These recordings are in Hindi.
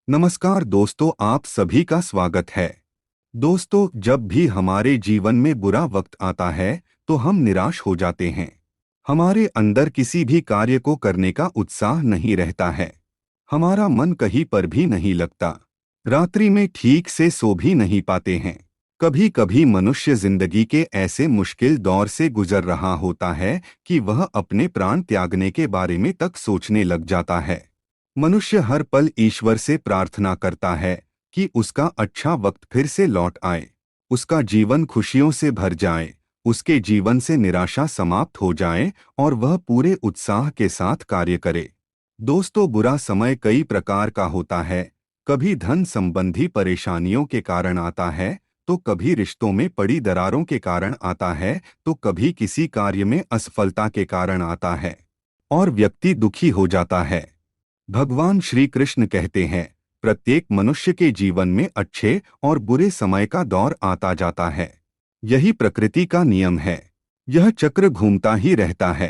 नमस्कार दोस्तों, आप सभी का स्वागत है। दोस्तों, जब भी हमारे जीवन में बुरा वक्त आता है तो हम निराश हो जाते हैं। हमारे अंदर किसी भी कार्य को करने का उत्साह नहीं रहता है। हमारा मन कहीं पर भी नहीं लगता। रात्रि में ठीक से सो भी नहीं पाते हैं। कभी कभी मनुष्य जिंदगी के ऐसे मुश्किल दौर से गुजर रहा होता है कि वह अपने प्राण त्यागने के बारे में तक सोचने लग जाता है। मनुष्य हर पल ईश्वर से प्रार्थना करता है कि उसका अच्छा वक्त फिर से लौट आए, उसका जीवन खुशियों से भर जाए, उसके जीवन से निराशा समाप्त हो जाए और वह पूरे उत्साह के साथ कार्य करे। दोस्तों, बुरा समय कई प्रकार का होता है। कभी धन संबंधी परेशानियों के कारण आता है, तो कभी रिश्तों में पड़ी दरारों के कारण आता है, तो कभी किसी कार्य में असफलता के कारण आता है और व्यक्ति दुखी हो जाता है। भगवान श्री कृष्ण कहते हैं, प्रत्येक मनुष्य के जीवन में अच्छे और बुरे समय का दौर आता जाता है। यही प्रकृति का नियम है। यह चक्र घूमता ही रहता है।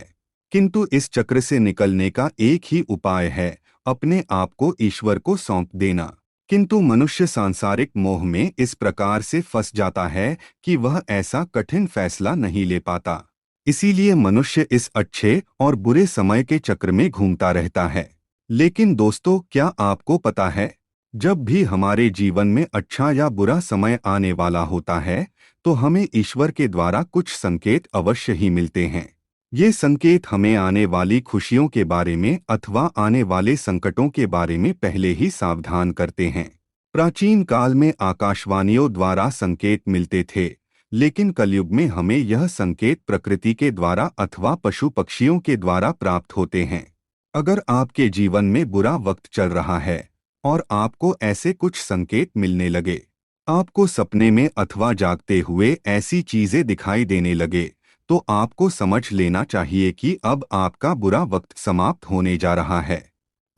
किंतु इस चक्र से निकलने का एक ही उपाय है, अपने आप को ईश्वर को सौंप देना। किंतु मनुष्य सांसारिक मोह में इस प्रकार से फंस जाता है कि वह ऐसा कठिन फैसला नहीं ले पाता। इसीलिए मनुष्य इस अच्छे और बुरे समय के चक्र में घूमता रहता है। लेकिन दोस्तों, क्या आपको पता है, जब भी हमारे जीवन में अच्छा या बुरा समय आने वाला होता है तो हमें ईश्वर के द्वारा कुछ संकेत अवश्य ही मिलते हैं। ये संकेत हमें आने वाली खुशियों के बारे में अथवा आने वाले संकटों के बारे में पहले ही सावधान करते हैं। प्राचीन काल में आकाशवाणियों द्वारा संकेत मिलते थे, लेकिन कलयुग में हमें यह संकेत प्रकृति के द्वारा अथवा पशु पक्षियों के द्वारा प्राप्त होते हैं। अगर आपके जीवन में बुरा वक्त चल रहा है और आपको ऐसे कुछ संकेत मिलने लगे, आपको सपने में अथवा जागते हुए ऐसी चीजें दिखाई देने लगे, तो आपको समझ लेना चाहिए कि अब आपका बुरा वक्त समाप्त होने जा रहा है।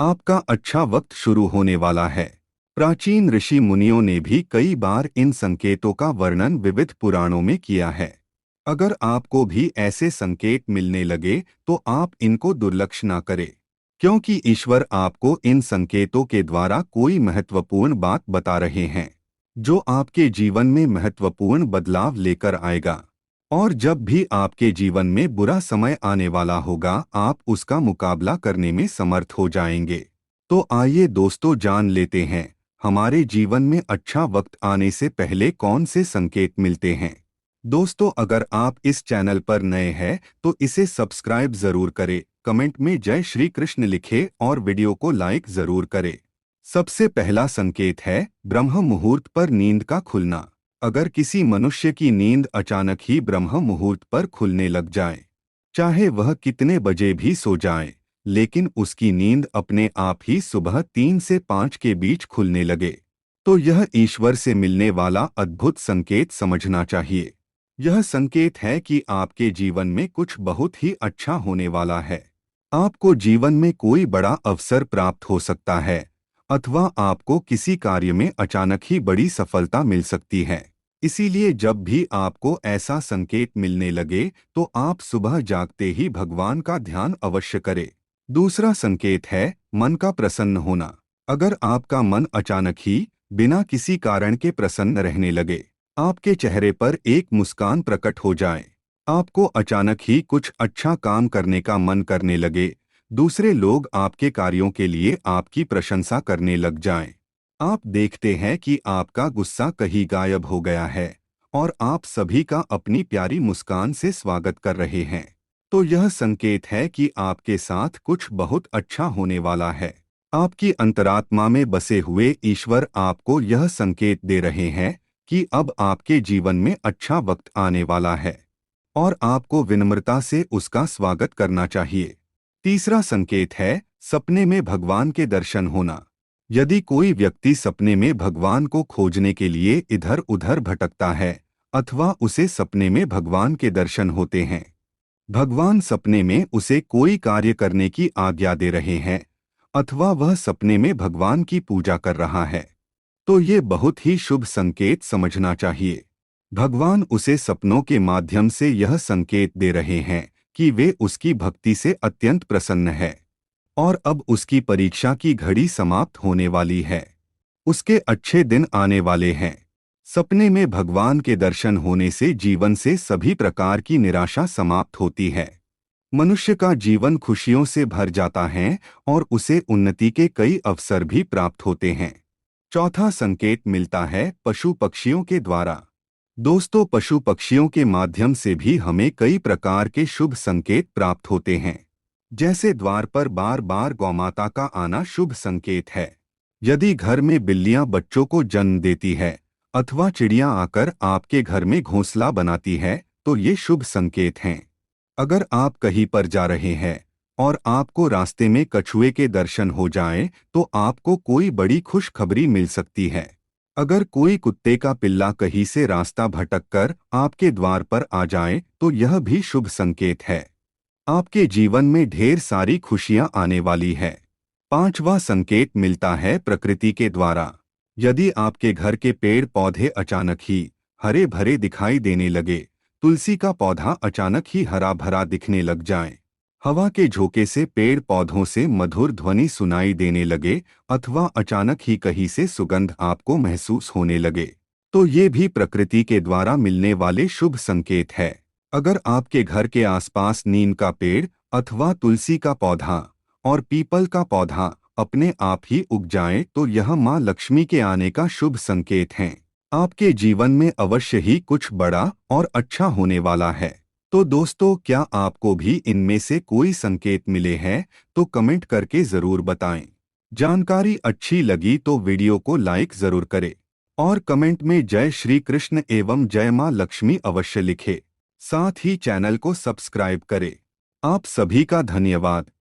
आपका अच्छा वक्त शुरू होने वाला है। प्राचीन ऋषि मुनियों ने भी कई बार इन संकेतों का वर्णन विविध पुराणों में किया है। अगर आपको भी ऐसे संकेत मिलने लगे तो आप इनको दुर्लक्ष्य न करें, क्योंकि ईश्वर आपको इन संकेतों के द्वारा कोई महत्वपूर्ण बात बता रहे हैं, जो आपके जीवन में महत्वपूर्ण बदलाव लेकर आएगा। और जब भी आपके जीवन में बुरा समय आने वाला होगा, आप उसका मुकाबला करने में समर्थ हो जाएंगे। तो आइए दोस्तों, जान लेते हैं हमारे जीवन में अच्छा वक्त आने से पहले कौन से संकेत मिलते हैं। दोस्तों, अगर आप इस चैनल पर नए हैं तो इसे सब्सक्राइब जरूर करें, कमेंट में जय श्री कृष्ण लिखें और वीडियो को लाइक जरूर करें। सबसे पहला संकेत है ब्रह्म मुहूर्त पर नींद का खुलना। अगर किसी मनुष्य की नींद अचानक ही ब्रह्म मुहूर्त पर खुलने लग जाए, चाहे वह कितने बजे भी सो जाए, लेकिन उसकी नींद अपने आप ही सुबह 3 से 5 के बीच खुलने लगे, तो यह ईश्वर से मिलने वाला अद्भुत संकेत समझना चाहिए। यह संकेत है कि आपके जीवन में कुछ बहुत ही अच्छा होने वाला है। आपको जीवन में कोई बड़ा अवसर प्राप्त हो सकता है, अथवा आपको किसी कार्य में अचानक ही बड़ी सफलता मिल सकती है। इसीलिए जब भी आपको ऐसा संकेत मिलने लगे तो आप सुबह जागते ही भगवान का ध्यान अवश्य करें। दूसरा संकेत है मन का प्रसन्न होना। अगर आपका मन अचानक ही बिना किसी कारण के प्रसन्न रहने लगे, आपके चेहरे पर एक मुस्कान प्रकट हो जाए, आपको अचानक ही कुछ अच्छा काम करने का मन करने लगे, दूसरे लोग आपके कार्यों के लिए आपकी प्रशंसा करने लग जाएं, आप देखते हैं कि आपका गुस्सा कहीं गायब हो गया है और आप सभी का अपनी प्यारी मुस्कान से स्वागत कर रहे हैं, तो यह संकेत है कि आपके साथ कुछ बहुत अच्छा होने वाला है। आपकी अंतरात्मा में बसे हुए ईश्वर आपको यह संकेत दे रहे हैं कि अब आपके जीवन में अच्छा वक्त आने वाला है और आपको विनम्रता से उसका स्वागत करना चाहिए। तीसरा संकेत है सपने में भगवान के दर्शन होना। यदि कोई व्यक्ति सपने में भगवान को खोजने के लिए इधर उधर भटकता है, अथवा उसे सपने में भगवान के दर्शन होते हैं, भगवान सपने में उसे कोई कार्य करने की आज्ञा दे रहे हैं, अथवा वह सपने में भगवान की पूजा कर रहा है, तो ये बहुत ही शुभ संकेत समझना चाहिए। भगवान उसे सपनों के माध्यम से यह संकेत दे रहे हैं कि वे उसकी भक्ति से अत्यंत प्रसन्न है और अब उसकी परीक्षा की घड़ी समाप्त होने वाली है। उसके अच्छे दिन आने वाले हैं। सपने में भगवान के दर्शन होने से जीवन से सभी प्रकार की निराशा समाप्त होती है। मनुष्य का जीवन खुशियों से भर जाता है और उसे उन्नति के कई अवसर भी प्राप्त होते हैं। चौथा संकेत मिलता है पशु पक्षियों के द्वारा। दोस्तों, पशु पक्षियों के माध्यम से भी हमें कई प्रकार के शुभ संकेत प्राप्त होते हैं। जैसे द्वार पर बार बार गौमाता का आना शुभ संकेत है। यदि घर में बिल्लियां बच्चों को जन्म देती है अथवा चिड़ियां आकर आपके घर में घोंसला बनाती है तो ये शुभ संकेत हैं। अगर आप कहीं पर जा रहे हैं और आपको रास्ते में कछुए के दर्शन हो जाएं, तो आपको कोई बड़ी खुशखबरी मिल सकती है। अगर कोई कुत्ते का पिल्ला कहीं से रास्ता भटक कर आपके द्वार पर आ जाए तो यह भी शुभ संकेत है। आपके जीवन में ढेर सारी खुशियां आने वाली है। पांचवा संकेत मिलता है प्रकृति के द्वारा। यदि आपके घर के पेड़ पौधे अचानक ही हरे भरे दिखाई देने लगे, तुलसी का पौधा अचानक ही हरा भरा दिखने लग जाए, हवा के झोंके से पेड़ पौधों से मधुर ध्वनि सुनाई देने लगे अथवा अचानक ही कहीं से सुगंध आपको महसूस होने लगे, तो ये भी प्रकृति के द्वारा मिलने वाले शुभ संकेत है। अगर आपके घर के आसपास नीम का पेड़ अथवा तुलसी का पौधा और पीपल का पौधा अपने आप ही उग जाए तो यह माँ लक्ष्मी के आने का शुभ संकेत है। आपके जीवन में अवश्य ही कुछ बड़ा और अच्छा होने वाला है। तो दोस्तों, क्या आपको भी इनमें से कोई संकेत मिले हैं? तो कमेंट करके जरूर बताएं। जानकारी अच्छी लगी तो वीडियो को लाइक जरूर करें और कमेंट में जय श्री कृष्ण एवं जय मां लक्ष्मी अवश्य लिखें। साथ ही चैनल को सब्सक्राइब करें। आप सभी का धन्यवाद।